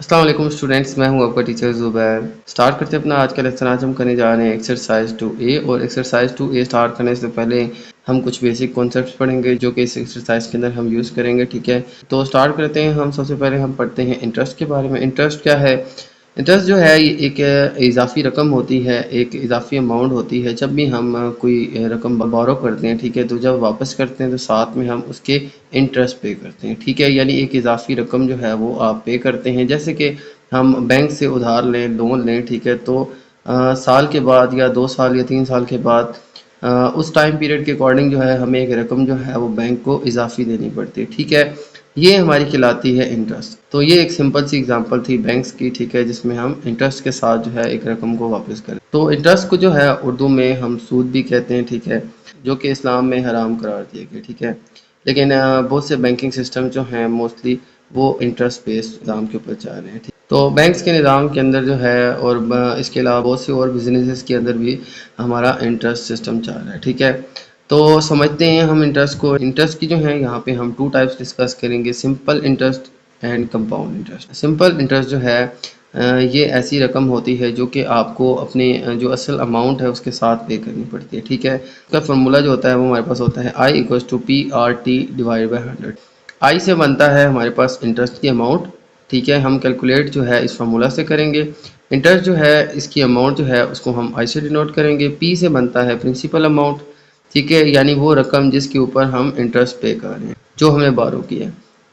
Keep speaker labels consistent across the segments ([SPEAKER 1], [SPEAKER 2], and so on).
[SPEAKER 1] अस्सलाम वालेकुम स्टूडेंट्स, मैं हूं आपका टीचर ज़ुबैर। स्टार्ट करते हैं अपना आज का लेसन। आज हम करने जा रहे हैं एक्सरसाइज 2A। और एक्सरसाइज 2A स्टार्ट करने से पहले हम कुछ बेसिक कॉन्सेप्ट्स पढ़ेंगे जो कि इस एक्सरसाइज के अंदर हम यूज़ करेंगे। ठीक है, तो स्टार्ट करते हैं। हम सबसे पहले हम पढ़ते हैं इंटरेस्ट के बारे में। इंटरेस्ट क्या है? इंटरेस्ट जो है ये एक इजाफ़ी रकम होती है, एक इजाफ़ी अमाउंट होती है। जब भी हम कोई रकम बोरो करते हैं, ठीक है, तो जब वापस करते हैं तो साथ में हम उसके इंटरेस्ट पे करते हैं। ठीक है, यानी एक इजाफ़ी रकम जो है वो आप पे करते हैं। जैसे कि हम बैंक से उधार लें, लोन लें, ठीक है, तो साल के बाद या 2 साल या 3 साल के बाद उस टाइम पीरियड के अकॉर्डिंग जो है हमें एक रकम जो है वो बैंक को इजाफ़ी देनी पड़ती है। ठीक है, ये हमारी कहलाती है इंटरेस्ट। तो ये एक सिंपल सी एग्जांपल थी बैंक्स की, ठीक है, जिसमें हम इंटरेस्ट के साथ जो है एक रकम को वापस करें। तो इंटरेस्ट को जो है उर्दू में हम सूद भी कहते हैं, ठीक है, जो कि इस्लाम में हराम करार दिया गया। ठीक है, लेकिन बहुत से बैंकिंग सिस्टम जो हैं मोस्टली वो इंटरेस्ट बेस्ड निज़ाम के ऊपर चल रहे हैं। ठीक, तो बैंक्स के निज़ाम के अंदर जो है और इसके अलावा बहुत से और बिजनेसेस के अंदर भी हमारा इंटरेस्ट सिस्टम चल रहा है। ठीक है, तो समझते हैं हम इंटरेस्ट को। इंटरेस्ट की जो है यहाँ पे हम 2 टाइप्स डिस्कस करेंगे, simple interest and compound interest. Simple interest जो है ये ऐसी रकम होती है जो कि आपको अपने जो असल अमाउंट है उसके साथ पे करनी पड़ती है। ठीक है, इसका फार्मूला जो होता है वो हमारे पास होता है I equals to PRT divide by 100। I से बनता है हमारे पास इंटरेस्ट की अमाउंट। ठीक है, हम कैलकुलेट जो है इस फार्मूला से करेंगे। इंटरेस्ट जो है इसकी अमाउंट जो है उसको हम आई से डिनोट करेंगे। पी से बनता है प्रिंसिपल अमाउंट। ठीक है, यानी वो रकम जिसके ऊपर हम इंटरेस्ट पे कर रहे हैं, जो हमें बारो किया है।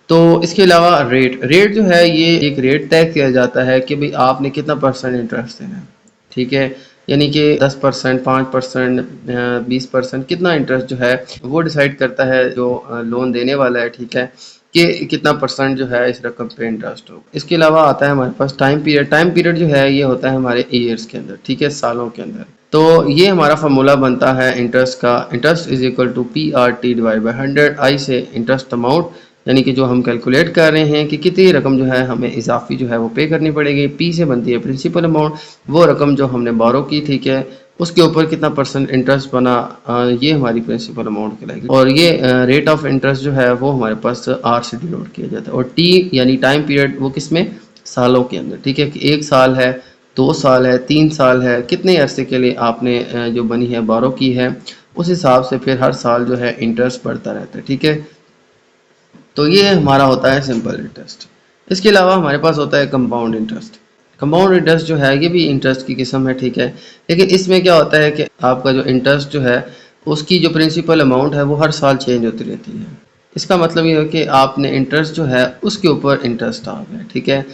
[SPEAKER 1] तो इसके अलावा रेट जो है ये एक रेट तय किया जाता है कि भाई आपने कितना परसेंट इंटरेस्ट देना है। ठीक है, यानी कि 10%, 5%, 20% कितना इंटरेस्ट जो है वो डिसाइड करता है जो लोन देने वाला है। ठीक है, कि कितना परसेंट जो है इस रकम पे इंटरेस्ट हो। इसके अलावा आता है हमारे पास टाइम पीरियड। टाइम पीरियड जो है ये होता है हमारे ईयर्स के अंदर, ठीक है, सालों के अंदर। तो ये हमारा फार्मूला बनता है इंटरेस्ट का। Interest is equal to PRT divide by 100। I से इंटरेस्ट अमाउंट, यानी कि जो हम कैलकुलेट कर रहे हैं कि कितनी रकम जो है हमें इजाफी जो है वो पे करनी पड़ेगी। पी से बनती है प्रिंसिपल अमाउंट, वो रकम जो हमने बारो की, ठीक है, उसके ऊपर कितना परसेंट इंटरेस्ट बना, ये हमारी प्रिंसिपल अमाउंट कहलाएगी। और ये रेट ऑफ इंटरेस्ट जो है वो हमारे पास आर से डिनोट किया जाता है। और टी यानी टाइम पीरियड, वो किसमें, सालों के अंदर। ठीक है, कि 1 साल है, 2 साल है, 3 साल है, कितने अरसे के लिए आपने जो बनी है बारो की है, उस हिसाब से फिर हर साल जो है इंटरेस्ट बढ़ता रहता है। ठीक है, तो ये हमारा होता है सिंपल इंटरेस्ट। इसके अलावा हमारे पास होता है कंपाउंड इंटरेस्ट। कंपाउंड इंटरेस्ट जो है ये भी इंटरेस्ट की किस्म है। ठीक है, लेकिन इसमें क्या होता है कि आपका जो इंटरेस्ट जो है उसकी जो प्रिंसिपल अमाउंट है वो हर साल चेंज होती रहती है। इसका मतलब ये है कि आपने इंटरेस्ट जो है उसके ऊपर इंटरेस्ट आ गया। ठीक है,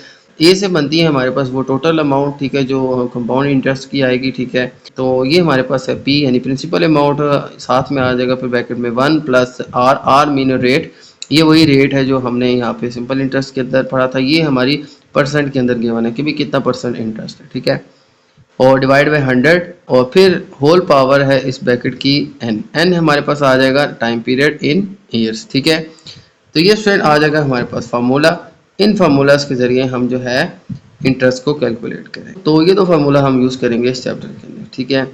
[SPEAKER 1] ए से बनती है हमारे पास वो टोटल अमाउंट, ठीक है, जो कंपाउंड इंटरेस्ट की आएगी। ठीक है, तो ये हमारे पास है पी यानी प्रिंसिपल अमाउंट, साथ में आ जाएगा फिर ब्रैकेट में 1 plus R. R mean rate, ये वही रेट है जो हमने यहाँ पे सिंपल इंटरेस्ट के अंदर पढ़ा था। ये हमारी परसेंट के अंदर गिवन है कि भी कितना परसेंट इंटरेस्ट है। ठीक है, और डिवाइड बाई 100 और फिर होल पावर है इस ब्रैकेट की एन। एन हमारे पास आ जाएगा टाइम पीरियड इन ईयर्स। ठीक है, तो ये स्टूडेंट आ जाएगा हमारे पास फार्मूला। इन फार्मूलाज के ज़रिए हम जो है इंटरेस्ट को कैलकुलेट करें। तो ये 2 फार्मूला हम यूज़ करेंगे इस चैप्टर के अंदर। ठीक है,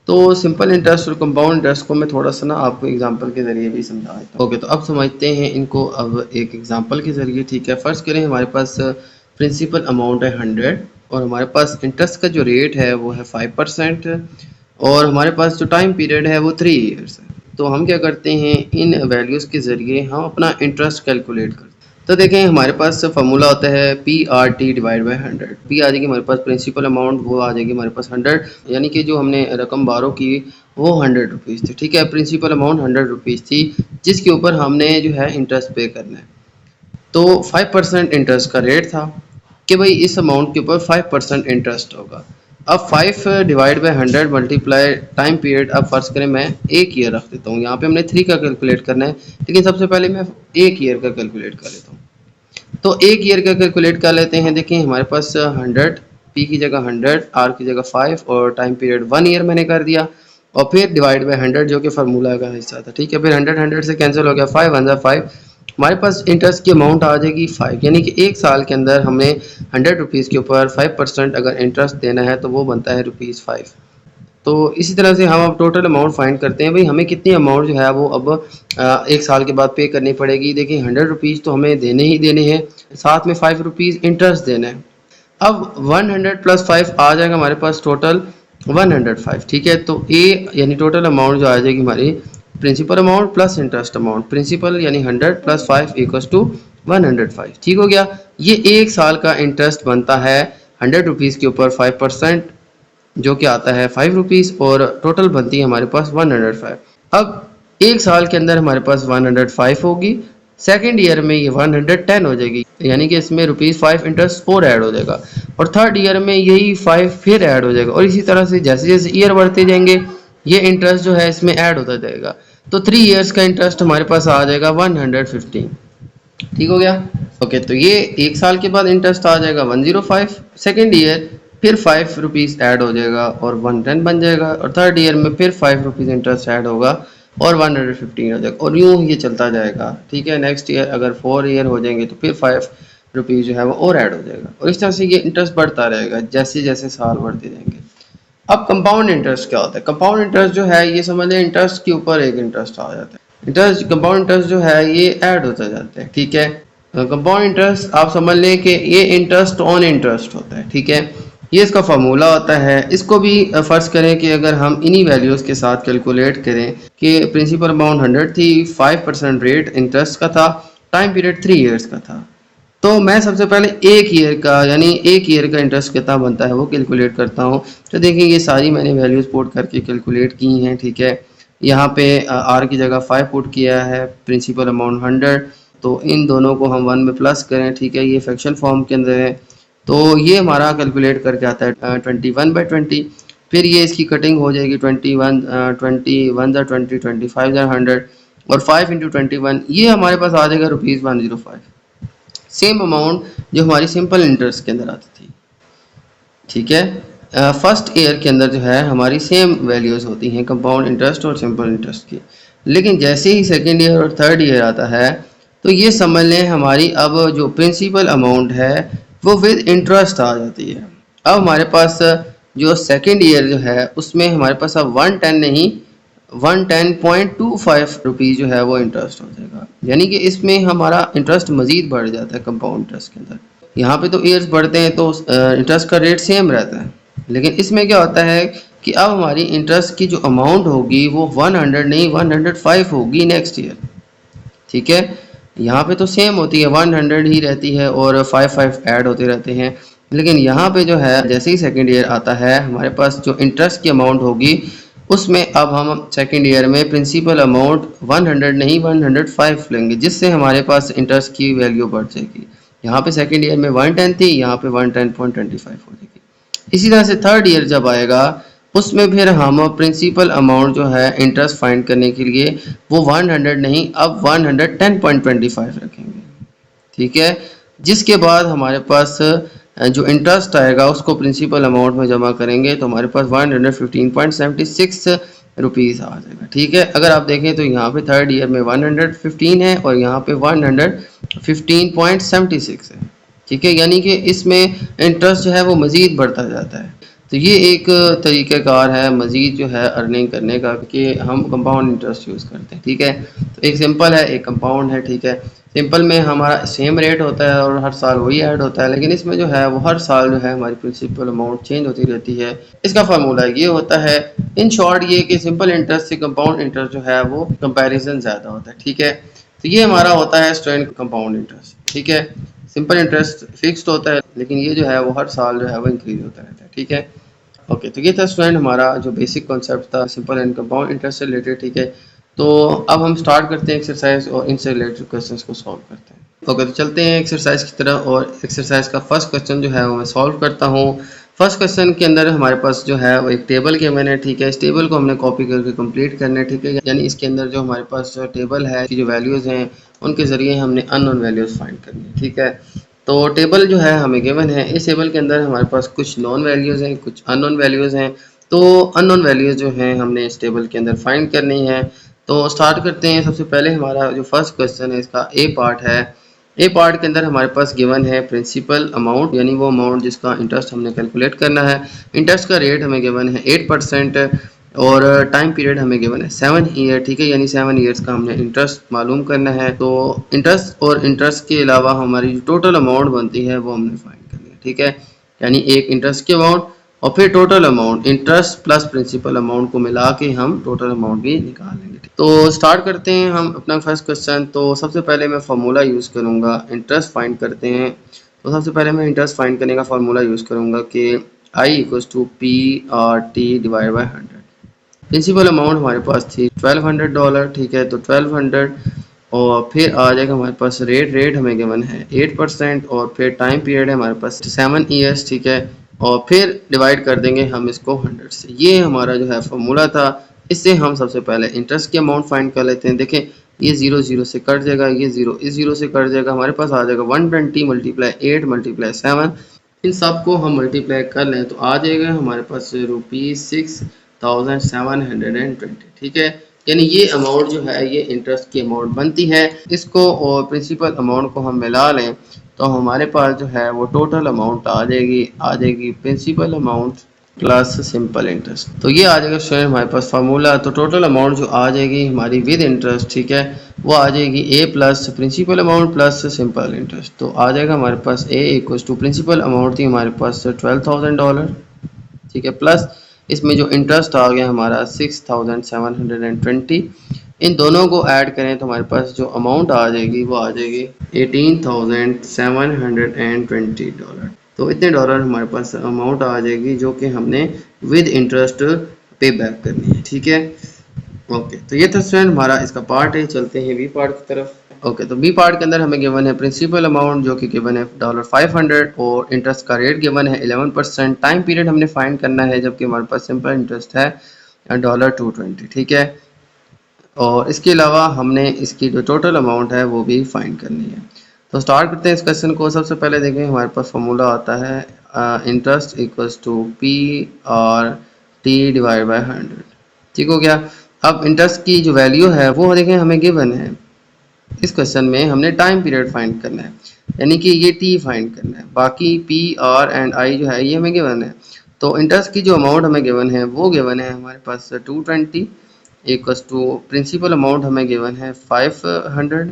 [SPEAKER 1] तो सिंपल इंटरेस्ट और कंपाउंड इंटरेस्ट को मैं थोड़ा सा ना आपको एग्जांपल के ज़रिए भी समझा देता हूँ। ओके, तो अब समझते हैं इनको अब एक एग्जांपल के ज़रिए। ठीक है, फर्स्ट करें, हमारे पास प्रिंसिपल अमाउंट है 100 और हमारे पास इंटरेस्ट का जो रेट है वो है 5% और हमारे पास जो टाइम पीरियड है वो 3 ईयर्स है। तो हम क्या करते हैं, इन वैल्यूज़ के ज़रिए हम अपना इंटरेस्ट कैलकुलेट करते हैं। तो देखें हमारे पास फार्मूला होता है PRT डिवाइड बाई 100। पी आ जाएगी हमारे पास प्रिंसिपल अमाउंट, वो आ जाएगी हमारे पास 100, यानी कि जो हमने रकम बारो की वो 100 रुपीज़ थी। ठीक है, प्रिंसिपल अमाउंट 100 रुपीज़ थी जिसके ऊपर हमने जो है इंटरेस्ट पे करना है। तो 5% इंटरेस्ट का रेट था कि भाई इस अमाउंट के ऊपर 5% इंटरेस्ट होगा। अब 5 divide by 100 multiply time period, अब फर्ज करें मैं 1 ईयर रख देता हूँ। यहाँ पे हमने 3 का कैलकुलेट करना है, लेकिन सबसे पहले मैं 1 ईयर का कैलकुलेट कर लेता हूँ। तो 1 ईयर का कैलकुलेट कर लेते हैं। देखिए हमारे पास 100, पी की जगह 100, आर की जगह 5 और टाइम पीरियड 1 ईयर मैंने कर दिया और फिर डिवाइड बाई 100 जो कि फार्मूला का हिस्सा था। ठीक है, फिर 100 से कैंसिल हो गया, 5 1 5, हमारे पास इंटरेस्ट की अमाउंट आ जाएगी 5, यानी कि 1 साल के अंदर हमें 100 रुपीज़ के ऊपर 5% अगर इंटरेस्ट देना है तो वो बनता है ₹5। तो इसी तरह से हम अब टोटल अमाउंट फाइंड करते हैं, भाई हमें कितनी अमाउंट जो है वो अब 1 साल के बाद पे करनी पड़ेगी। देखिए 100 रुपीज़ तो हमें देने ही देने हैं, साथ में 5 रुपीज़ इंटरेस्ट देना है। अब 100 प्लस 5 आ जाएगा हमारे पास टोटल 105, ठीक है। तो ए यानी टोटल अमाउंट जो आ जाएगी हमारी principal amount plus interest amount, principal यानी 100 प्लस 5 इक्वल्स टू 105, ठीक हो गया। ये एक साल का इंटरेस्ट बनता है 100 रुपीज़ के ऊपर 5%, जो कि आता है 5 रुपीज़, और टोटल बनती है हमारे पास 105। अब एक साल के अंदर हमारे पास 105 होगी, सेकेंड ईयर में ये 110 हो जाएगी, यानी कि इसमें ₹5 इंटरेस्ट और ऐड हो जाएगा, और थर्ड ईयर में यही 5 फिर ऐड हो जाएगा, और इसी तरह से जैसे जैसे ईयर बढ़ते जाएंगे ये इंटरेस्ट जो है इसमें ऐड होता जाएगा। तो 3 ईयर्स का इंटरेस्ट हमारे पास आ जाएगा 115, ठीक हो गया। ओके, तो ये एक साल के बाद इंटरेस्ट आ जाएगा 105, सेकेंड ईयर फिर 5 रुपीज़ ऐड हो जाएगा और 110 बन जाएगा, और थर्ड ईयर में फिर 5 रुपीज़ इंटरेस्ट ऐड होगा और 115 हो जाएगा, और यूँ ये चलता जाएगा, ठीक है। नेक्स्ट ईयर अगर 4 ईयर हो जाएंगे तो फिर 5 रुपीज़ जो है वो और ऐड हो जाएगा, और इस तरह से ये इंटरेस्ट बढ़ता रहेगा जैसे जैसे साल बढ़ते जाएंगे। अब कंपाउंड इंटरेस्ट क्या होता है? कंपाउंड इंटरेस्ट जो है ये समझ लें इंटरेस्ट के ऊपर एक इंटरेस्ट आ जाता है। इंटरेस्ट कंपाउंड इंटरेस्ट जो है ये ऐड होता जाता है, ठीक है। कंपाउंड इंटरेस्ट आप समझ लें कि ये इंटरेस्ट ऑन इंटरेस्ट होता है, ठीक है। ये इसका फार्मूला होता है। इसको भी फ़र्ज़ करें कि अगर हम इन्हीं वैल्यूज़ के साथ कैलकुलेट करें कि प्रिंसिपल अमाउंट 100 थी, 5% रेट इंटरेस्ट का था, टाइम पीरियड 3 ईयर्स का था, तो मैं सबसे पहले एक ईयर का यानी एक ईयर का इंटरेस्ट कितना बनता है वो कैलकुलेट करता हूँ। तो देखिए ये सारी मैंने वैल्यूज़ पुट करके कैलकुलेट की हैं, ठीक है। यहाँ पे आर की जगह 5 पुट किया है, प्रिंसिपल अमाउंट 100, तो इन दोनों को हम 1 में प्लस करें, ठीक है। ये फ्रैक्शन फॉर्म के अंदर है, तो ये हमारा कैलकुलेट करके आता है 21/20। फिर ये इसकी कटिंग हो जाएगी 21 20 25 100, और 5 इंटू 21 ये हमारे पास आ जाएगा ₹105, सेम अमाउंट जो हमारी सिंपल इंटरेस्ट के अंदर आती थी, ठीक है। फर्स्ट ईयर के अंदर जो है हमारी सेम वैल्यूज़ होती हैं कंपाउंड इंटरेस्ट और सिंपल इंटरेस्ट की, लेकिन जैसे ही सेकेंड ईयर और थर्ड ईयर आता है तो ये समझ लें हमारी अब जो प्रिंसिपल अमाउंट है वो विद इंटरेस्ट आ जाती है। अब हमारे पास जो सेकेंड ईयर जो है उसमें हमारे पास अब 110 नहीं 110.25 रुपीज़ जो है वो इंटरेस्ट हो जाएगा, यानी कि इसमें हमारा इंटरेस्ट मज़ीद बढ़ जाता है कंपाउंड इंटरेस्ट के अंदर। यहाँ पे तो ईयर्स बढ़ते हैं तो इंटरेस्ट का रेट सेम रहता है, लेकिन इसमें क्या होता है कि अब हमारी इंटरेस्ट की जो अमाउंट होगी वो 100 नहीं 105 होगी नेक्स्ट ईयर, ठीक है। यहाँ पे तो सेम होती है 100 ही रहती है और 5 ऐड होते रहते हैं, लेकिन यहाँ पे जो है जैसे ही सेकेंड ईयर आता है हमारे पास जो इंटरेस्ट की अमाउंट होगी उसमें अब हम सेकेंड ईयर में प्रिंसिपल अमाउंट 100 नहीं 105 लेंगे, जिससे हमारे पास इंटरेस्ट की वैल्यू बढ़ जाएगी। यहाँ पे सेकेंड ईयर में 110 थी, यहाँ पे 110.25 हो जाएगी। इसी तरह से थर्ड ईयर जब आएगा उसमें फिर हम प्रिंसिपल अमाउंट जो है इंटरेस्ट फाइंड करने के लिए वो 100 नहीं अब 110.25 रखेंगे, ठीक है। जिसके बाद हमारे पास जो इंटरेस्ट आएगा उसको प्रिंसिपल अमाउंट में जमा करेंगे तो हमारे पास 115.76 रुपीज़ आ जाएगा, ठीक है। अगर आप देखें तो यहाँ पे थर्ड ईयर में 115 है और यहाँ पे 115.76 है, ठीक है, यानी कि इसमें इंटरेस्ट जो है वो मज़ीद बढ़ता जाता है। तो ये एक तरीक़ाकार है मज़ीद जो है अर्निंग करने का कि हम कंपाउंड इंटरेस्ट यूज़ करते हैं, ठीक है। तो एक सिंपल है एक कंपाउंड है, ठीक है। सिंपल में हमारा सेम रेट होता है और हर साल वही ऐड होता है, लेकिन इसमें जो है वो हर साल जो है हमारी प्रिंसिपल अमाउंट चेंज होती रहती है। इसका फार्मूला ये होता है, इन शॉर्ट ये कि सिंपल इंटरेस्ट से कंपाउंड इंटरेस्ट जो है वो कंपैरिजन ज़्यादा होता है, ठीक है। तो ये हमारा होता है स्टूडेंट कंपाउंड इंटरेस्ट, ठीक है। सिंपल इंटरेस्ट फिक्स्ड होता है, लेकिन ये जो है वो हर साल जो है वो इंक्रीज होता रहता है, ठीक है। ओके, तो ये था स्टूडेंट हमारा जो बेसिक कॉन्सेप्ट था सिंपल एंड कंपाउंड इंटरेस्ट से रिलेटेड, ठीक है। तो अब हम स्टार्ट करते हैं एक्सरसाइज और इनसे रिलेटेड क्वेश्चंस को सॉल्व करते हैं। ओके, तो चलते हैं एक्सरसाइज की तरफ और एक्सरसाइज का फर्स्ट क्वेश्चन जो है वो मैं सॉल्व करता हूँ। फर्स्ट क्वेश्चन के अंदर हमारे पास जो है वो एक टेबल के मैंने, ठीक है, इस टेबल को हमने कॉपी करके कंप्लीट करना है, ठीक है। यानी इसके अंदर जो हमारे पास जो टेबल है की जो वैल्यूज़ हैं उनके ज़रिए हमने अननोन वैल्यूज़ फाइंड करनी है, ठीक है। तो टेबल जो है हमें गिवन है, इस टेबल के अंदर हमारे पास कुछ नॉन वैल्यूज़ हैं कुछ अननोन वैल्यूज़ हैं। तो अननोन वैल्यूज़ जो हैं हमने इस टेबल के अंदर फाइंड करनी है। तो स्टार्ट करते हैं। सबसे पहले हमारा जो फर्स्ट क्वेश्चन है इसका ए पार्ट है। ए पार्ट के अंदर हमारे पास गिवन है प्रिंसिपल अमाउंट, यानी वो अमाउंट जिसका इंटरेस्ट हमने कैलकुलेट करना है। इंटरेस्ट का रेट हमें गिवन है 8% और टाइम पीरियड हमें गिवन है 7 ईयर, ठीक है, यानी 7 ईयर्स का हमने इंटरेस्ट मालूम करना है। तो इंटरेस्ट और इंटरेस्ट के अलावा हमारी जो टोटल अमाउंट बनती है वो हमने फाइंड करनी है, ठीक है। यानी एक इंटरेस्ट की अमाउंट और फिर total amount interest plus principal amount को मिला के हम टोटल अमाउंट भी निकाल लेंगे। तो स्टार्ट करते हैं हम अपना फर्स्ट क्वेश्चन। तो सबसे पहले मैं फार्मूला यूज़ करूँगा, इंटरेस्ट फाइंड करते हैं। तो सबसे पहले मैं इंटरेस्ट फाइंड करने का फार्मूला यूज़ करूँगा कि I equals to P R T divide by 100। Principal amount हमारे पास थी $1200, ठीक है, तो 1200 और फिर आ जाएगा हमारे पास रेट। रेट हमें गिवन है 8% और फिर टाइम पीरियड है हमारे पास 7 ईयर्स, ठीक है, और फिर डिवाइड कर देंगे हम इसको 100 से। ये हमारा जो है फॉर्मूला था। इससे हम सबसे पहले इंटरेस्ट की अमाउंट फाइंड कर लेते हैं। देखें ये 0 0 से कट जाएगा, ये 0 इस 0 से कट जाएगा, हमारे पास आ जाएगा 120 मल्टीप्लाई 8 मल्टीप्लाई 7। इन सब को हम मल्टीप्लाई कर लें तो आ जाएगा हमारे पास ₹6,720, ठीक है। यानी ये अमाउंट जो है ये इंटरेस्ट की अमाउंट बनती है। इसको और प्रिंसिपल अमाउंट को हम मिला लें तो हमारे पास जो है वो टोटल अमाउंट आ जाएगी principal amount plus simple interest. तो ये आ जाएगा स्टूडेंट हमारे पास फार्मूला। तो टोटल अमाउंट जो आ जाएगी हमारी विद इंटरेस्ट, ठीक है, वो आ जाएगी A plus principal amount plus simple interest. तो आ जाएगा हमारे पास A equals to principal amount थी हमारे पास $12,000, ठीक है, प्लस इसमें जो इंटरेस्ट आ गया हमारा 6,720। इन दोनों को ऐड करें तो हमारे पास जो अमाउंट आ जाएगी वो आ जाएगी $18,720। तो इतने डॉलर हमारे पास अमाउंट आ जाएगी जो कि हमने विद इंटरेस्ट पे बैक करनी है, ठीक है। ओके, तो ये था स्टूडेंट हमारा इसका पार्ट है। चलते हैं बी पार्ट की तरफ। ओके, तो बी पार्ट के अंदर हमें गिवन है प्रिंसिपल अमाउंट जो कि गिवन है $500 और इंटरेस्ट का रेट गिवन है 11%। टाइम पीरियड हमने फाइंड करना है जबकि हमारे पास सिंपल इंटरेस्ट है $220, ठीक है। और इसके अलावा हमने इसकी जो टोटल अमाउंट है वो भी फाइंड करनी है। तो स्टार्ट करते हैं इस क्वेश्चन को। सबसे पहले देखें हमारे पास फॉर्मूला आता है interest equals to P R T divide by 100, ठीक हो गया। अब इंटरेस्ट की जो वैल्यू है वो देखें हमें गिवन है। इस क्वेश्चन में हमने टाइम पीरियड फाइंड करना है, यानी कि ये टी फाइंड करना है। बाकी पी आर एंड आई जो है ये हमें गिवन है। तो इंटरेस्ट की जो अमाउंट हमें गिवन है वो गिवन है हमारे पास 220 इक्वल्स टू प्रिंसिपल अमाउंट हमें गिवन है 500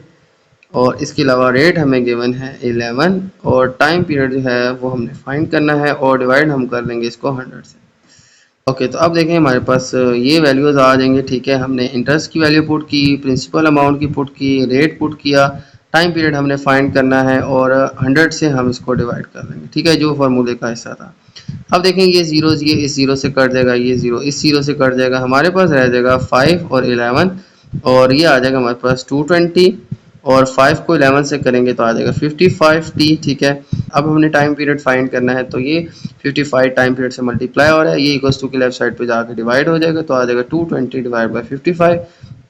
[SPEAKER 1] और इसके अलावा रेट हमें गिवन है 11 और टाइम पीरियड जो है वो हमने फाइंड करना है और डिवाइड हम कर लेंगे इसको 100 से। ओके, तो अब देखें हमारे पास ये वैल्यूज़ आ जाएंगे, ठीक है। हमने इंटरेस्ट की वैल्यू पुट की, प्रिंसिपल अमाउंट की पुट की, रेट पुट किया, टाइम पीरियड हमने फाइंड करना है और 100 से हम इसको डिवाइड कर लेंगे, ठीक है, जो फार्मूले का हिस्सा था। अब देखें ये जीरोज़ ये इस जीरो से कट जाएगा, ये जीरो इस जीरो से कट जाएगा, हमारे पास रह जाएगा 5 और 11 और ये आ जाएगा हमारे पास 220 और 5 को 11 से करेंगे तो आ जाएगा 55t, ठीक है। अब हमने टाइम पीरियड फाइंड करना है तो ये 55 टाइम पीरियड से मल्टीप्लाई हो रहा है, ये इक्वल्स टू की लेफ्ट साइड पे जाकर डिवाइड हो जाएगा तो आ जाएगा 220 divide by 55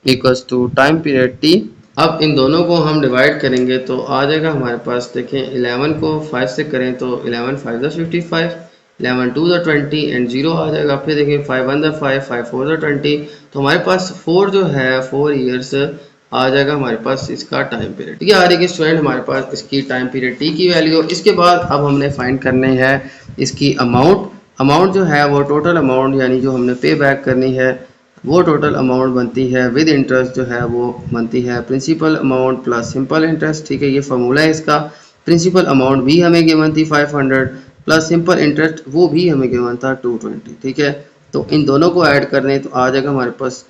[SPEAKER 1] equals to time period t। अब इन दोनों को हम डिवाइड करेंगे तो आ जाएगा हमारे पास, देखें 11 को 5 से करें तो 11 5 द 55, 11 2 द 20 एंड 0 आ जाएगा। फिर देखें 5 1 द 5, 5 4 द 20, तो हमारे पास 4 जो है 4 ईयर्स आ जाएगा हमारे पास इसका टाइम पीरियड, ठीक है। आ जाएगी स्टूडेंट हमारे पास इसकी टाइम पीरियड टी की वैल्यू। इसके बाद अब हमने फाइंड करने है इसकी अमाउंट। अमाउंट जो है वो टोटल अमाउंट यानी जो हमने पे बैक करनी है वो टोटल अमाउंट बनती है विद इंटरेस्ट जो है वो बनती है principal amount plus simple interest, ठीक है। ये फार्मूला है इसका। प्रिंसिपल अमाउंट भी हमें गिवन थी 500 प्लस सिंपल इंटरेस्ट वो भी हमें गिवन था 220, ठीक है। तो इन दोनों को ऐड कर लें तो आ जाएगा हमारे पास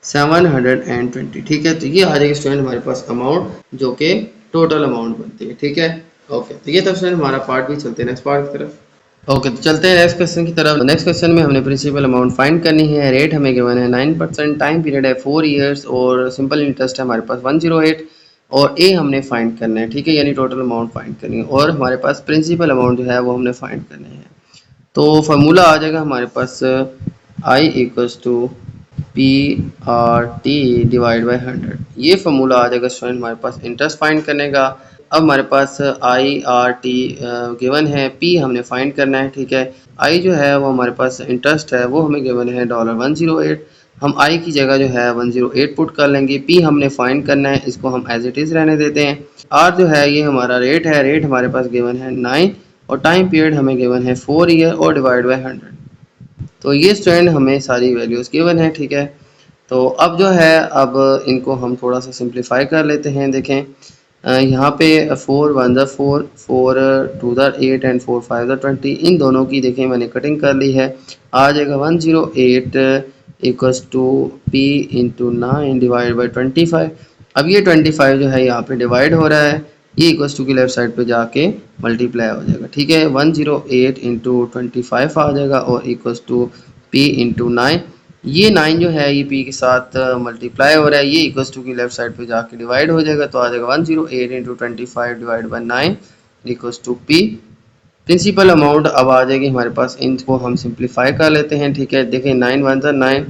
[SPEAKER 1] $720, ठीक है। तो ये आ जाएगी स्टूडेंट हमारे पास अमाउंट जो कि टोटल अमाउंट बनती है, ठीक है। ओके, तो ये था स्टूडेंट हमारा पार्ट भी। चलते हैं नेक्स्ट पार्ट की तरफ। ओके, तो चलते हैं नेक्स्ट क्वेश्चन की तरफ। नेक्स्ट क्वेश्चन में हमने प्रिंसिपल अमाउंट फाइंड करनी है। रेट हमें गिवन है 9%, टाइम पीरियड है 4 ईयर्स और सिंपल इंटरेस्ट है हमारे पास 108 और ए हमने फाइंड करना है, ठीक है, यानी टोटल अमाउंट फाइंड करनी है और हमारे पास प्रिंसिपल अमाउंट जो है वो हमने फाइंड करनी है। तो फार्मूला आ जाएगा हमारे पास I equals to P R T divide by 100। ये फार्मूला आ जाएगा स्टूडेंट हमारे पास इंटरेस्ट फाइंड करने का। अब हमारे पास आई आर टी गिवन है, पी हमने फाइंड करना है, ठीक है। आई जो है वो हमारे पास इंटरेस्ट है वो हमें गिवन है $108। हम आई की जगह जो है 108 पुट कर लेंगे। पी हमने फाइंड करना है, इसको हम एज इट इज़ रहने देते हैं। आर जो है ये हमारा रेट है, रेट हमारे पास गिवन है 9 और टाइम पीरियड हमें गिवन है 4 ईयर और डिवाइड बाई 100। तो ये स्टूडेंट हमें सारी वैल्यूज़ गिवन है, ठीक है। तो अब जो है अब इनको हम थोड़ा सा सिंप्लीफाई कर लेते हैं। देखें यहाँ पे 4 1 ज़ा 4, 4 2 ज़ा 8 एंड 4 5 ज़ा 20, इन दोनों की देखें मैंने कटिंग कर ली है। आ जाएगा 108 equals to P into 9 divide by 25। अब ये 25 जो है यहाँ पे डिवाइड हो रहा है, ये इक्वल्स टू की लेफ्ट साइड पे जाके मल्टीप्लाई हो जाएगा। ठीक है, 108 इंटू 25 आ जाएगा और इक्वल्स टू पी इंटू 9। ये 9 जो है ये पी के साथ मल्टीप्लाई हो रहा है, ये इक्वल्स टू की लेफ्ट साइड पे जाके डिवाइड हो जाएगा, तो आ जाएगा 108 into 25 divide by 9 equals to P. Principal amount अब आ जाएगी हमारे पास, इनको हम सिंप्लीफाई कर लेते हैं। ठीक है, देखें 9 1 ज़ा 9,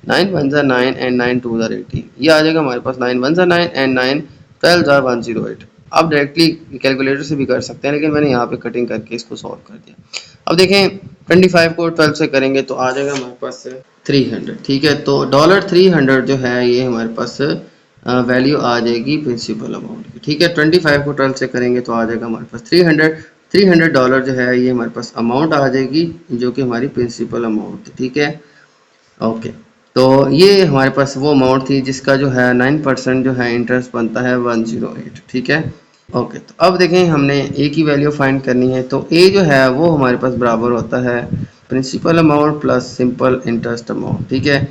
[SPEAKER 1] 9 1 ज़ा 9 एंड 9 2 ज़ा 18, ये आ जाएगा हमारे पास 9 1 ज़ा 9 एंड 9 12 ज़ा 108। आप डायरेक्टली कैलकुलेटर से भी कर सकते हैं, लेकिन मैंने यहाँ पे कटिंग करके इसको सॉल्व कर दिया। अब देखें 25 को 12 से करेंगे तो आ जाएगा हमारे पास 300। ठीक है, तो $300 जो है ये हमारे पास वैल्यू आ जाएगी प्रिंसिपल अमाउंट की। ठीक है, 25 को 12 से करेंगे तो आ जाएगा हमारे पास $300 जो है ये हमारे पास अमाउंट आ जाएगी, जो कि हमारी प्रिंसिपल अमाउंट थी। ठीक है, ओके, तो ये हमारे पास वो अमाउंट थी जिसका जो है 9% जो है इंटरेस्ट बनता है 108। ठीक है, ओके, तो अब देखें हमने ए की वैल्यू फाइंड करनी है, तो ए जो है वो हमारे पास बराबर होता है principal amount plus simple interest amount. ठीक है,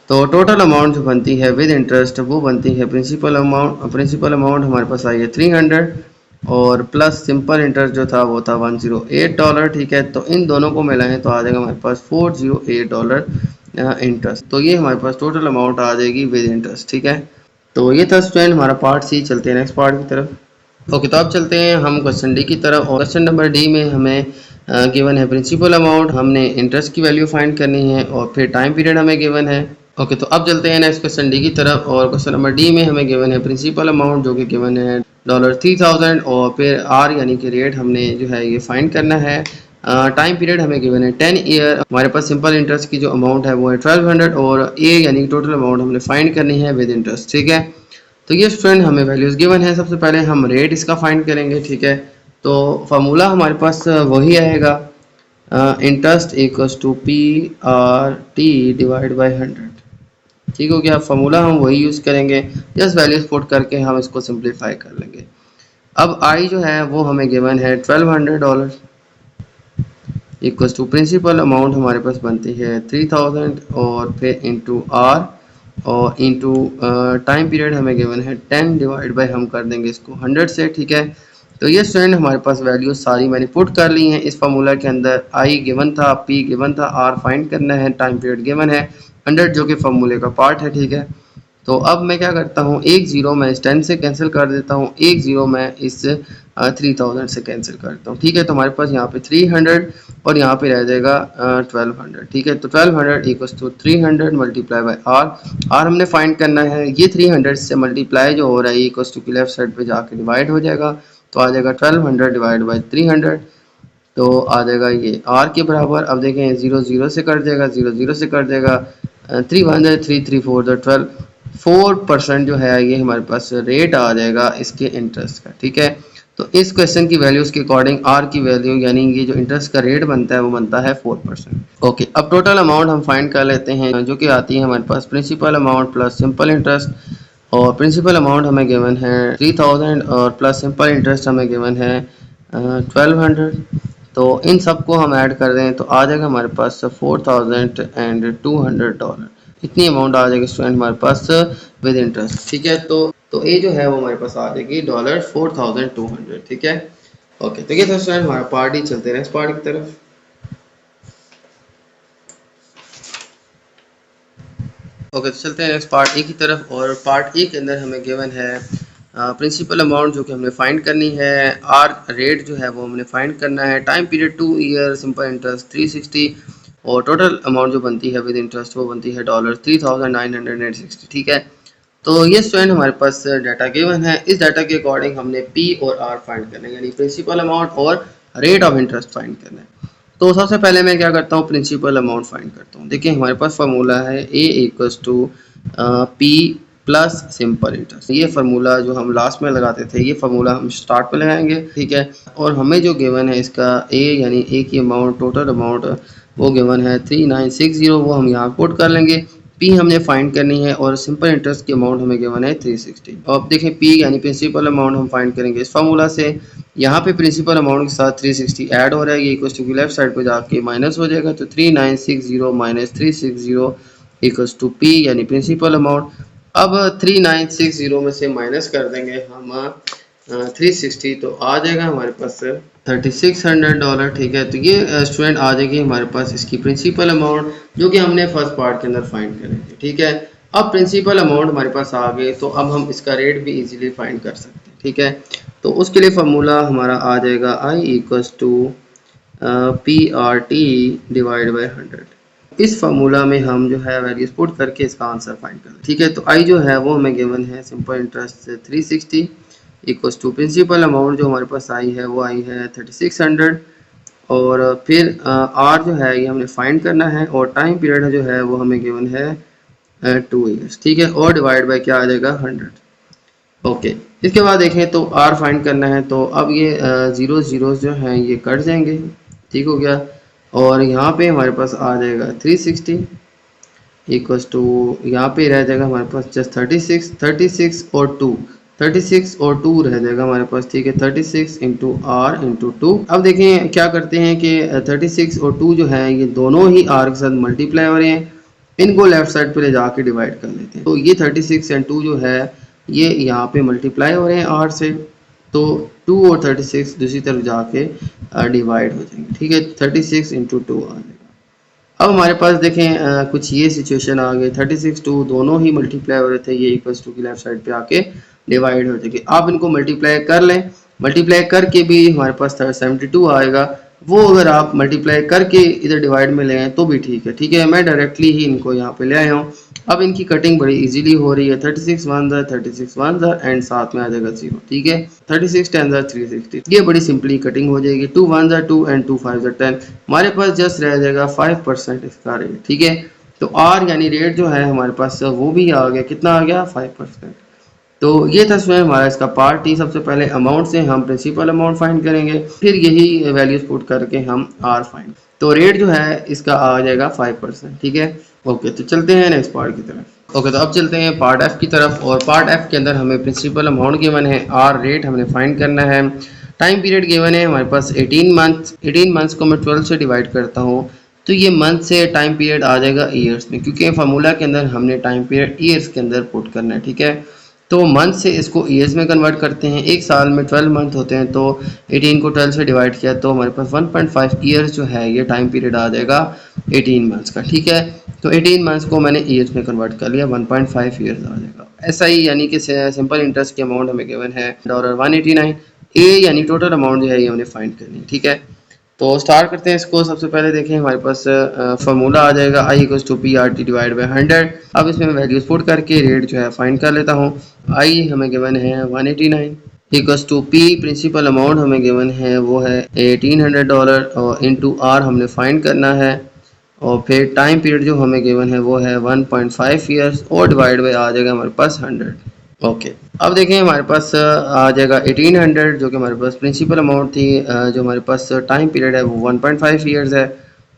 [SPEAKER 1] तो टोटल अमाउंट जो बनती है विद इंटरेस्ट वो बनती है प्रिंसिपल अमाउंट। प्रिंसिपल अमाउंट हमारे पास आई है 300 और प्लस सिंपल इंटरेस्ट जो था वो था $108। ठीक है, तो इन दोनों को मिलाएं तो आ जाएगा हमारे पास $408 इंटरेस्ट। तो ये हमारे पास टोटल अमाउंट आ जाएगी विद इंटरेस्ट। ठीक है, तो ये था स्टूडेंट हमारा पार्ट सी। चलते हैं नेक्स्ट पार्ट की तरफ। ओके, तो अब चलते हैं हम क्वेश्चन डी की तरफ, और क्वेश्चन नंबर डी में हमें गिवन है प्रिंसिपल अमाउंट, हमने इंटरेस्ट की वैल्यू फाइंड करनी है और फिर टाइम पीरियड हमें गिवन है। ओके, तो अब चलते हैं नेक्स्ट क्वेश्चन डी की तरफ, और क्वेश्चन नंबर डी में हमें गिवन है प्रिंसिपल अमाउंट जो कि गिवन है $3000, और फिर आर यानी कि रेट हमने जो है ये फाइंड करना है। टाइम पीरियड हमें गिवन है 10 ईयर। हमारे पास सिंपल इंटरेस्ट की जो अमाउंट है वो है 1200, और ए यानी टोटल अमाउंट हमने फाइंड करनी है विद इंटरेस्ट। ठीक है, तो ये स्टूडेंट हमें वैल्यूज गिवन है। सबसे पहले हम रेट इसका फाइंड करेंगे। ठीक है, तो फार्मूला हमारे पास वही आएगा, interest equals to P R T divide by 100। ठीक हो गया, फार्मूला हम वही यूज़ करेंगे, जस्ट वैल्यूज पुट करके हम इसको सिंप्लीफाई कर लेंगे। अब आई जो है वो हमें गिवन है $1200 इक्वल्स टू प्रिंसिपल अमाउंट हमारे पास बनती है 3000 और फिर इंटू आर और इंटू टाइम पीरियड हमें गिवन है 10 डिवाइड बाय हम कर देंगे इसको 100 से। ठीक है, तो ये स्टूडेंट हमारे पास वैल्यूज सारी मैंने पुट कर ली हैं इस फार्मूला के अंदर। आई गिवन था, पी गिवन था, आर फाइंड करना है, टाइम पीरियड गिवन है 100 जो कि फार्मूले का पार्ट है। ठीक है, तो अब मैं क्या करता हूँ, एक ज़ीरो मैं इस 10 से कैंसिल कर देता हूँ, एक ज़ीरो मैं इस 3000 से कैंसिल करता हूँ। ठीक है, तो हमारे पास यहाँ पे 300 और यहाँ पे रह जाएगा 1200। ठीक है, तो 1200 equals to 300 multiply by R हमने फाइंड करना है। ये 300 से मल्टीप्लाई जो हो रहा है इक्वल्स टू की लेफ्ट साइड पे जाके डिवाइड हो जाएगा, तो आ जाएगा 1200 डिवाइड बाई 300, तो आ जाएगा ये आर के बराबर। अब देखें 0 0 से कट जाएगा, 0 0 से कट जाएगा, 3 1 3 3 4 12, 4% जो है ये हमारे पास रेट आ जाएगा इसके इंटरेस्ट का। ठीक है, तो इस क्वेश्चन की वैल्यूज के अकॉर्डिंग आर की वैल्यू यानी ये जो इंटरेस्ट का रेट बनता है वो बनता है 4%। ओके, अब टोटल अमाउंट हम फाइंड कर लेते हैं, जो कि आती है हमारे पास principal amount plus simple interest. और प्रिंसिपल अमाउंट हमें गिवन है 3000 और प्लस सिंपल इंटरेस्ट हमें गिवन है 1200। तो इन सबको हम ऐड कर दें तो आ जाएगा हमारे पास $4200। इतनी अमाउंट आ जाएगी स्टूडेंट हमारे पास विद इंटरेस्ट। ठीक है, तो ये जो है वो हमारे पास आ जाएगी $4200। ठीक है, ओके, तो ये था स्टूडेंट हमारा पार्ट ही। चलते हैं नेक्स्ट पार्ट की तरफ। ओके, तो चलते हैं नेक्स्ट पार्ट ए की तरफ, और पार्ट ए के अंदर हमें गिवन है प्रिंसिपल अमाउंट जो कि हमने फाइंड करनी है, आर रेट जो है वो हमने फाइंड करना है, time period 2 year, simple interest 360, और टोटल अमाउंट जो बनती है विद इंटरेस्ट वो बनती है $3960। ठीक है, तो ये स्टूडेंट हमारे पास डाटा गिवन है। इस डाटा के अकॉर्डिंग हमने पी और आर फाइंड करना है, यानी प्रिंसिपल अमाउंट और रेट ऑफ इंटरेस्ट फाइंड करना है। तो सबसे पहले मैं क्या करता हूँ, प्रिंसिपल अमाउंट फाइंड करता हूँ। देखिए हमारे पास फार्मूला है A equals to P plus simple interest. ये फार्मूला जो हम लास्ट में लगाते थे ये फार्मूला हम स्टार्ट में लगाएंगे। ठीक है, और हमें जो गिवन है इसका ए यानी ए की अमाउंट टोटल अमाउंट वो गिवन है 3960, वो हम यहाँ पुट कर लेंगे। पी हमने फाइंड करनी है और सिंपल इंटरेस्ट की अमाउंट हमें गिवन है 360। अब देखें पी यानी प्रिंसिपल अमाउंट हम फाइंड करेंगे इस फार्मूला से। यहाँ पे प्रिंसिपल अमाउंट के साथ 360 ऐड हो रहा है, ये इक्वल्स टू लेफ्ट साइड पे जाके माइनस हो जाएगा, तो 3960 माइनस 360 इक्वल्स टू पी यानी प्रिंसिपल अमाउंट। अब 3960 में से माइनस कर देंगे हम 360, तो आ जाएगा हमारे पास $3600। ठीक है, तो ये स्टूडेंट आ जाएगी हमारे पास इसकी प्रिंसिपल अमाउंट जो कि हमने फर्स्ट पार्ट के अंदर फाइंड करेंगे। ठीक है, अब प्रिंसिपल अमाउंट हमारे पास आ गए तो अब हम इसका रेट भी इजीली फाइंड कर सकते हैं। ठीक है, तो उसके लिए फार्मूला हमारा आ जाएगा I equals to P R T divide by 100। इस फार्मूला में हम जो है वैल्यूज पुट करके इसका आंसर फाइंड करें। ठीक है, तो आई जो है वो हमें गिवन है simple interest 360 equals to principal amount जो हमारे पास आई है वो आई है 3600, और फिर आर जो है ये हमने फाइंड करना है, और टाइम पीरियड जो है वो हमें गिवन है 2 ईयर्स। ठीक है, और डिवाइड बाय क्या आ जाएगा 100। ओके, इसके बाद देखें तो आर फाइंड करना है, तो अब ये जीरो जीरो जो हैं ये कट जाएंगे। ठीक हो गया, और यहाँ पे हमारे पास आ जाएगा 360 इक्वल्स टू, यहाँ पे रह जाएगा हमारे पास जस्ट 36 और 2, 36 और 2 रह जाएगा हमारे पास। ठीक है, 36 इंटू आर इंटू 2। अब देखें क्या करते हैं कि 36 और 2 जो है ये दोनों ही आर के साथ मल्टीप्लाई हो रहे हैं, इनको लेफ्ट साइड पे ले जाके डिवाइड कर लेते हैं। तो ये 36 एंड 2 जो है ये यहाँ पे मल्टीप्लाई हो रहे हैं आर से, तो 2 और 36 दूसरी तरफ जाके डिवाइड हो जाएंगे। ठीक है, 36 इंटू 2 आ जाएगा। अब हमारे पास देखें कुछ ये सिचुएशन आ गई, 36 2 दोनों ही मल्टीप्लाई हो रहे थे, ये इक्वल्स टू की लेफ्ट साइड पे आके डिवाइड हो जाएगी। आप इनको मल्टीप्लाई कर लें, मल्टीप्लाई करके भी हमारे पास 72 आएगा, वो अगर आप मल्टीप्लाई करके इधर डिवाइड में ले आए तो भी ठीक है। ठीक है, मैं डायरेक्टली ही इनको यहाँ पे ले आया हूँ। अब इनकी कटिंग बड़ी इजीली हो रही है, 36 1 36 1 एंड साथ में आ जाएगा 0। ठीक है, 36 10 360, ये बड़ी सिंपली कटिंग हो जाएगी। 2 1 2 एंड 2 5 10, हमारे पास जस्ट रह जाएगा 5% इसका रेट। ठीक है, तो आर यानी रेट जो है हमारे पास वो भी आ गया, कितना आ गया 5%। तो ये था स्वयं हमारा इसका पार्ट ही। सबसे पहले अमाउंट से हम प्रिंसिपल अमाउंट फाइंड करेंगे, फिर यही वैल्यूज पुट करके हम आर फाइंड, तो रेट जो है इसका आ जाएगा 5%। ठीक है, ओके, तो चलते हैं नेक्स्ट पार्ट की तरफ। ओके, तो अब चलते हैं पार्ट एफ की तरफ, और पार्ट एफ के अंदर हमें प्रिंसिपल अमाउंट गिवन है, आर रेट हमने फाइंड करना है, टाइम पीरियड गिवन है हमारे पास 18 मंथ। 18 मंथ्स को मैं 12 से डिवाइड करता हूँ तो ये मंथ से टाइम पीरियड आ जाएगा ईयर्स में, क्योंकि फार्मूला के अंदर हमने टाइम पीरियड ईयर्स के अंदर पुट करना है। ठीक है, तो मंथ से इसको ईयर्स में कन्वर्ट करते हैं। एक साल में 12 मंथ होते हैं, तो 18 को 12 से डिवाइड किया तो हमारे पास 1.5 ईयर्स जो है ये टाइम पीरियड आ जाएगा 18 मंथ्स का। ठीक है, तो 18 मंथ्स को मैंने ईयर्स में कन्वर्ट कर लिया, 1.5 ईयर्स आ जाएगा। ऐसा ही यानी कि सिंपल इंटरेस्ट की अमाउंट हमें गिवन है $189। ए यानी टोटल अमाउंट जो है ये हमने फाइंड करनी है। ठीक है, तो स्टार्ट करते हैं इसको। सबसे पहले देखें हमारे पास फार्मूला आ जाएगा I equals to P R T divide by 100। अब इसमें वैल्यूज पुट करके रेट जो है फाइंड कर लेता हूँ। आई हमें गिवन है 189 equals to P principal amount हमें गिवन है वो है $1800, और इंटू आर हमने फाइंड करना है, और फिर टाइम पीरियड जो हमें गिवन है वो है 1.5 ईयर्स, और डिवाइड बाई आ जाएगा हमारे पास 100। ओके, अब देखें हमारे पास आ जाएगा 1800 जो कि हमारे पास प्रिंसिपल अमाउंट थी, जो हमारे पास टाइम पीरियड है वो 1.5 ईयर्स है,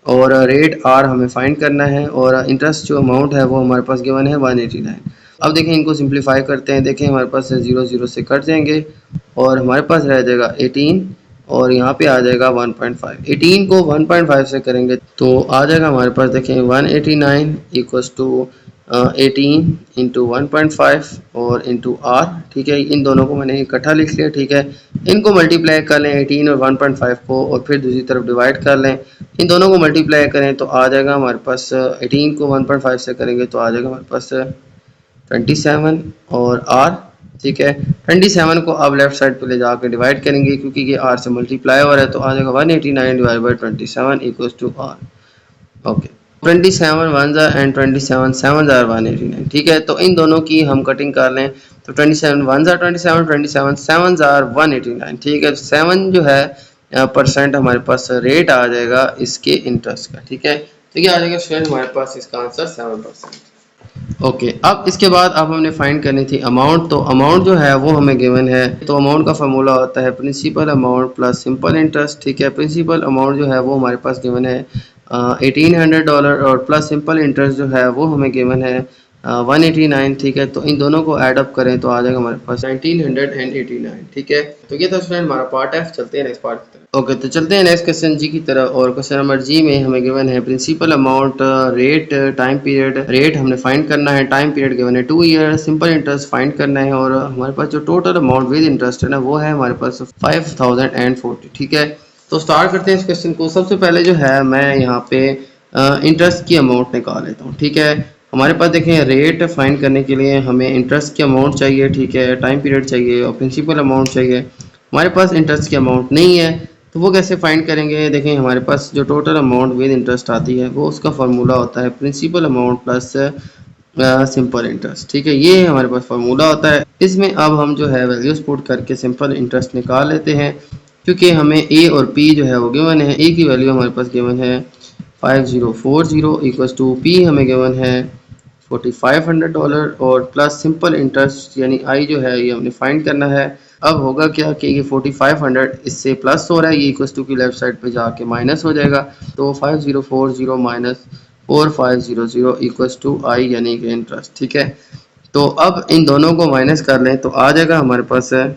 [SPEAKER 1] और रेट आर हमें फाइंड करना है, और इंटरेस्ट जो अमाउंट है वो हमारे पास गिवन है 189। अब देखें इनको सिंप्लीफाई करते हैं, देखें हमारे पास 0 0 से कट जाएंगे, और हमारे पास रह जाएगा 18, और यहाँ पे आ जाएगा 1.5। 18 को 1.5 से करेंगे तो आ जाएगा हमारे पास देखें 189 इक्वल्स टू 18 इंटू 1.5 और इंटू आर। ठीक है, इन दोनों को मैंने इकट्ठा लिख लिया। ठीक है, इनको मल्टीप्लाई कर लें 18 और 1.5 को, और फिर दूसरी तरफ डिवाइड कर लें, इन दोनों को मल्टीप्लाई करें तो आ जाएगा हमारे पास 18 को 1.5 से करेंगे तो आ जाएगा हमारे पास 27 और आर। ठीक है, 27 को अब लेफ्ट साइड पे ले जाकर डिवाइड करेंगे, क्योंकि ये आर से मल्टीप्लाई हो रहा है, तो आ जाएगा 189 divide by 27 equals to R. Okay, 27 1 and 27 7 189। ठीक है, तो इन दोनों की हम कटिंग कर लें, तो 27 1 27 27 7 189। ठीक है, 7 जो है परसेंट हमारे पास रेट आ जाएगा इसके इंटरेस्ट का। ठीक है, तो ये आ जाएगा स्टूडेंट हमारे पास इसका आंसर 7%। ओके, अब इसके बाद अब हमने फाइंड करनी थी अमाउंट, तो अमाउंट जो है वो हमें गिवन है, तो अमाउंट का फार्मूला होता है principal amount plus simple interest. ठीक है, प्रिंसिपल अमाउंट जो है वो हमारे पास गिवन है $1800 और प्लस सिंपल इंटरेस्ट जो है वो हमें गिवन है 189। ठीक है, तो इन दोनों को ऐड अप करें तो आ जाएगा हमारे पास 1989। ठीक है, तो ये था स्टूडेंट हमारा पार्ट एफ। चलते हैं नेक्स्ट पार्ट की तरफ। ओके, तो चलते हैं नेक्स्ट क्वेश्चन जी की तरफ। और क्वेश्चन नंबर जी में हमें गिवन है principal amount, rate, time period. Rate हमने फाइंड करना है, टाइम पीरियड गिवन है 2 ईयर, सिंपल इंटरेस्ट फाइंड करना है और हमारे पास जो टोटल अमाउंट विद इंटरेस्ट है ना वो है हमारे पास 5040। ठीक है, तो स्टार्ट करते हैं इस क्वेश्चन को। सबसे पहले जो है मैं यहाँ पे इंटरेस्ट की अमाउंट निकाल लेता हूँ। ठीक है, हमारे पास देखें रेट फाइंड करने के लिए हमें इंटरेस्ट की अमाउंट चाहिए, ठीक है, टाइम पीरियड चाहिए और प्रिंसिपल अमाउंट चाहिए। हमारे पास इंटरेस्ट की अमाउंट नहीं है तो वो कैसे फाइंड करेंगे। देखें हमारे पास जो टोटल अमाउंट विद इंटरेस्ट आती है वो उसका फार्मूला होता है principal amount plus simple interest. ठीक है, ये हमारे पास फार्मूला होता है। इसमें अब हम जो है वैल्यूज पुट करके सिंपल इंटरेस्ट निकाल लेते हैं, क्योंकि हमें ए और पी जो है वो गिवन है। ए की वैल्यू हमारे पास गिवन है 5040 इक्वल्स टू पी हमें गिवन है $4500 और प्लस सिंपल इंटरेस्ट यानी आई जो है ये हमने फाइंड करना है। अब होगा क्या कि ये 4500 इससे प्लस हो रहा है, ये इक्वल्स टू की लेफ्ट साइड पे जाके माइनस हो जाएगा। तो 5040 माइनस 4500 इक्वल्स टू आई यानी कि इंटरेस्ट। ठीक है, तो अब इन दोनों को माइनस कर लें तो आ जाएगा हमारे पास है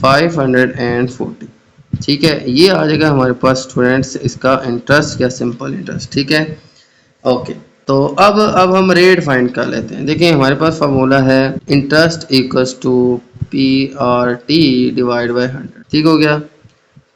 [SPEAKER 1] $540। ठीक है, ये आ जाएगा हमारे पास स्टूडेंट्स इसका इंटरेस्ट या सिंपल इंटरेस्ट। ठीक है, ओके, तो अब हम रेट फाइंड कर लेते हैं। देखिए हमारे पास फार्मूला है interest equals to P R T divide by 100। ठीक हो गया,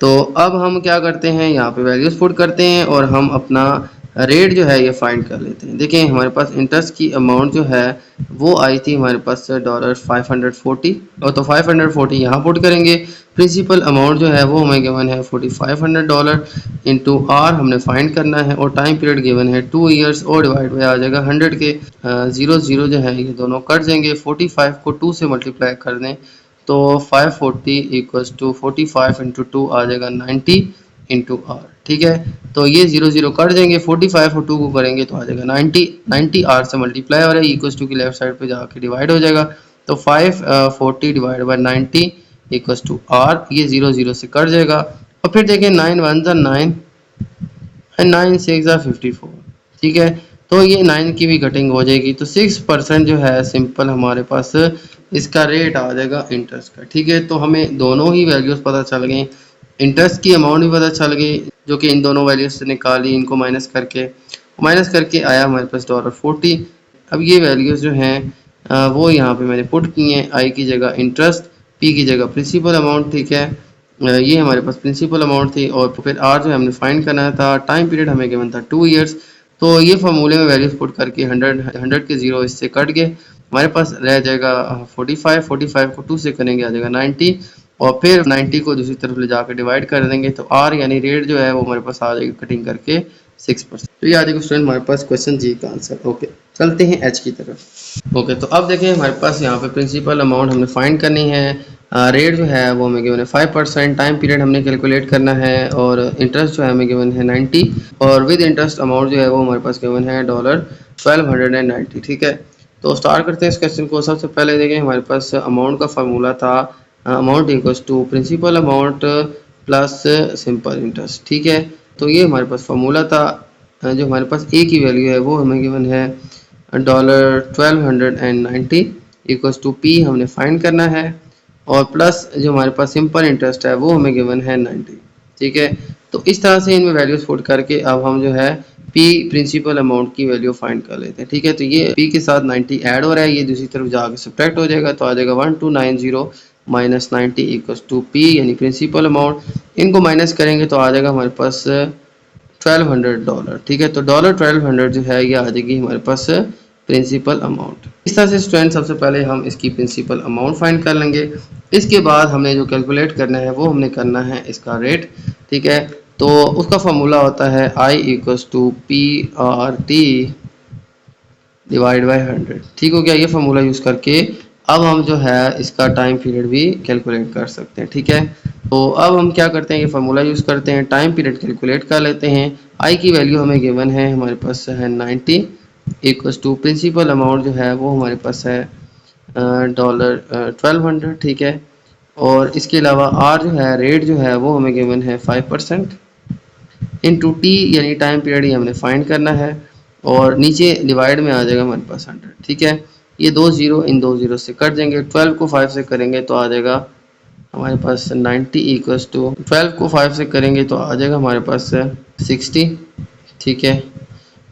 [SPEAKER 1] तो अब हम क्या करते हैं यहाँ पे वैल्यूज पुट करते हैं और हम अपना रेट जो है ये फाइंड कर लेते हैं। देखिए हमारे पास इंटरेस्ट की अमाउंट जो है वो आई थी हमारे पास $540 और तो 540 यहाँ पुट करेंगे। प्रिंसिपल अमाउंट जो है वो हमें गिवन है $4500 इंटू आर हमने फाइंड करना है और टाइम पीरियड गिवन है 2 ईयर्स और डिवाइड बाई आ जाएगा 100 के 0 जो है ये दोनों कट जाएंगे। 45 को 2 से मल्टीप्लाई कर दें तो 540 इक्वल्स टू 45 इंटू 2 आ जाएगा 90 इंटू आर। ठीक है, तो ये 0 कट जाएंगे, 45 और 2 को करेंगे तो आ जाएगा 90 आर से मल्टीप्लाई हो रहा है इक्वल्स टू की लेफ्ट साइड पे जाके डिवाइड हो जाएगा। तो 540 divide by 90 equals to R, ये 0 से कट जाएगा। और फिर देखें 9 1 9 एंड 9 6 54। ठीक है, तो ये 9 की भी कटिंग हो जाएगी तो 6% जो है सिंपल हमारे पास इसका रेट आ जाएगा इंटरेस्ट का। ठीक है, तो हमें दोनों ही वैल्यूज पता चल गई, इंटरेस्ट की अमाउंट भी पता चल गई जो कि इन दोनों वैल्यूज से निकाली, इनको माइनस करके आया हमारे पास $40। अब ये वैल्यूज जो हैं वो यहाँ पे मैंने पुट की हैं, आई की जगह इंटरेस्ट, पी की जगह प्रिंसिपल अमाउंट। ठीक है, ये हमारे पास प्रिंसिपल अमाउंट थी और फिर आर जो हमने फाइंड करना था। टाइम पीरियड हमें गिवन था 2 ईयर्स। तो ये फार्मूले में वैल्यूज पुट करके 100 के 0 इससे कट गए, हमारे पास रह जाएगा 45 को 2 से करेंगे आ जाएगा 90 और फिर 90 को दूसरी तरफ ले जाकर डिवाइड कर देंगे तो आर यानी रेट जो है वो हमारे पास आ जाएगी कटिंग करके 6%। तो ये आ जाएगा स्टूडेंट हमारे पास क्वेश्चन जी का आंसर। ओके, चलते हैं एच की तरफ। ओके, तो अब देखें हमारे पास यहाँ पे प्रिंसिपल अमाउंट हमने फाइंड करनी है, रेट जो है वो हमें गिवन है 5%, टाइम पीरियड हमने कैलकुलेट करना है और इंटरेस्ट जो है हमें गिवन है 90 और विद इंटरेस्ट अमाउंट जो है वो हमारे पास गिवन है $1290। ठीक है, तो स्टार्ट करते हैं इस क्वेश्चन को। सबसे पहले देखें हमारे पास अमाउंट का फार्मूला था amount equals to principal amount plus simple interest. ठीक है, तो ये हमारे पास फार्मूला था। जो हमारे पास ए की वैल्यू है वो हमें गिवन है $1290 इक्वल्स टू पी हमने फाइंड करना है और प्लस जो हमारे पास सिंपल इंटरेस्ट है वो हमें गिवन है 90। ठीक है, तो इस तरह से इनमें वैल्यूज पुट करके अब हम जो है पी प्रिंसिपल अमाउंट की वैल्यू फाइंड कर लेते हैं। ठीक है, तो ये पी के साथ 90 ऐड हो रहा है, ये दूसरी तरफ जाके सब्ट्रैक्ट हो जाएगा तो आ जाएगा 1290 माइनस 90 इक्वल्स टू पी यानी प्रिंसिपल अमाउंट। इनको माइनस करेंगे तो आ जाएगा हमारे पास $1200। ठीक है, तो $1200 जो है ये आ जाएगी हमारे पास प्रिंसिपल अमाउंट। इस तरह से स्टूडेंट सबसे पहले हम इसकी प्रिंसिपल अमाउंट फाइंड कर लेंगे। इसके बाद हमने जो कैलकुलेट करना है वो हमने करना है इसका रेट। ठीक है, तो उसका फॉर्मूला होता है I equals to P R T divide by 100। ठीक हो गया, ये फार्मूला यूज़ करके अब हम जो है इसका टाइम पीरियड भी कैलकुलेट कर सकते हैं। ठीक है, तो अब हम क्या करते हैं, ये फार्मूला यूज़ करते हैं, टाइम पीरियड कैलकुलेट कर लेते हैं। आई की वैल्यू हमें गिवन है हमारे पास है 90 इक्वल्स टू प्रिंसिपल अमाउंट जो है वो हमारे पास है $1200। ठीक है, और इसके अलावा आर जो है रेट जो है वो हमें गिवन है 5%। इंटू टी यानी टाइम पीरियड ही हमने फाइंड करना है, और नीचे डिवाइड में आ जाएगा हमारे पास 100। ठीक है, ये 2 ज़ीरो इन 2 ज़ीरो से कट जाएंगे। 12 को 5 से करेंगे तो आ जाएगा हमारे पास 90 इक्वल्स टू 12 को 5 से करेंगे तो आ जाएगा हमारे पास 60। ठीक है,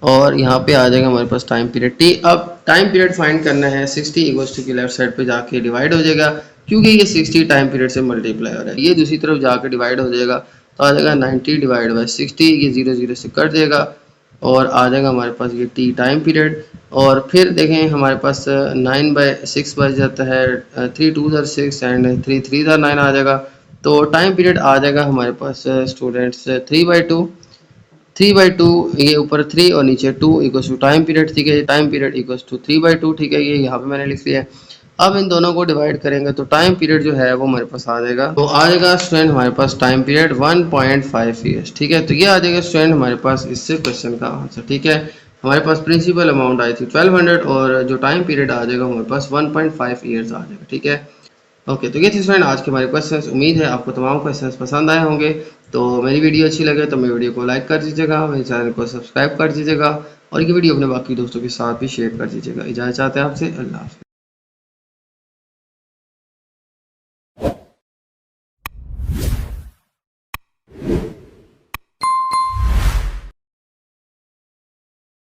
[SPEAKER 1] और यहाँ पे आ जाएगा हमारे पास टाइम पीरियड टी। अब टाइम पीरियड फाइंड करना है, 60 इक्वल्स टू की लेफ्ट साइड पे जाके डिवाइड हो जाएगा, क्योंकि ये 60 टाइम पीरियड से मल्टीप्लाई हो रहा है। ये दूसरी तरफ जाके डिवाइड हो जाएगा तो आ जाएगा 90 डिवाइड बाई 60, ये 0 0 से कट जाएगा और आ जाएगा हमारे पास ये टी टाइम पीरियड। और फिर देखें हमारे पास 9/6 बच जाता है, 3 2 ज़र 6 एंड 3 3 ज़र 9 आ जाएगा। तो टाइम पीरियड आ जाएगा हमारे पास स्टूडेंट्स 3/2। 3/2, ये ऊपर 3 और नीचे 2 इक्वल्स टू टाइम पीरियड। ठीक है, टाइम पीरियड इक्वल्स टू 3/2। ठीक है, ये यहाँ पे मैंने लिख लिया है। अब इन दोनों को डिवाइड करेंगे तो टाइम पीरियड जो है वो हमारे पास आ जाएगा, तो आ जाएगा स्टूडेंट हमारे पास टाइम पीरियड 1.5 ईयर्स। ठीक है, तो ये आ जाएगा स्टूडेंट हमारे पास इससे क्वेश्चन का आंसर। ठीक है, हमारे पास प्रिंसिपल अमाउंट आई थी 1200 और जो टाइम पीरियड आ जाएगा हमारे पास 1.5 ईयर्स आ जाएगा। ठीक है, ओके, तो ये थी स्टूडेंट आज के हमारे क्वेश्चंस। उम्मीद है आपको तमाम क्वेश्चंस पसंद आए होंगे। तो मेरी वीडियो अच्छी लगे तो मेरी वीडियो को लाइक कर दीजिएगा, मेरे चैनल को सब्सक्राइब कर दीजिएगा और ये वीडियो अपने बाकी दोस्तों के साथ भी शेयर कर दीजिएगा। इजाज़त चाहते हैं आपसे, अल्लाह हाफ़िज़।